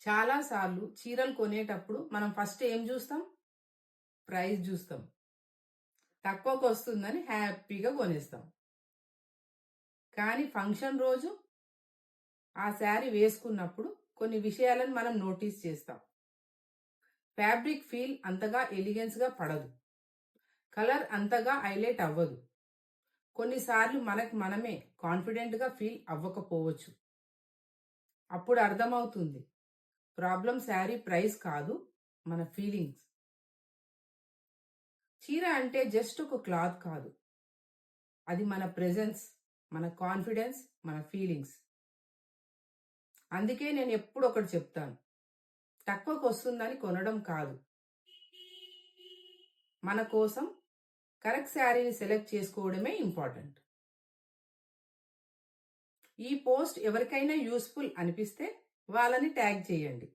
చాలాసార్లు చీరలు కొనేటప్పుడు మనం ఫస్ట్ ఏం చూస్తాం? ప్రైస్ చూస్తాం. తక్కువకు వస్తుందని హ్యాపీగా కొనేస్తాం. కానీ ఫంక్షన్ రోజు ఆ శారీ వేసుకున్నప్పుడు కొన్ని విషయాలను మనం నోటీస్ చేస్తాం. ఫ్యాబ్రిక్ ఫీల్ అంతగా ఎలిగెన్స్గా పడదు. కలర్ అంతగా హైలైట్ అవ్వదు. కొన్నిసార్లు మనకు మనమే కాన్ఫిడెంట్గా ఫీల్ అవ్వకపోవచ్చు. అప్పుడు అర్థమవుతుంది, ప్రాబ్లం శారీ ప్రైస్ కాదు, మన ఫీలింగ్స్. చీర అంటే జస్ట్ ఒక క్లాత్ కాదు, అది మన ప్రెజెన్స్, మన కాన్ఫిడెన్స్, మన ఫీలింగ్స్. అందుకే నేను ఎప్పుడు ఒకటి చెప్తాను, తక్కువకు వస్తుందని కొనడం కాదు, మన కోసం కరెక్ట్ శారీని సెలెక్ట్ చేసుకోవడమే ఇంపార్టెంట్. ఈ పోస్ట్ ఎవరికైనా యూస్ఫుల్ అనిపిస్తే వాళ్ళని ట్యాగ్ చేయండి.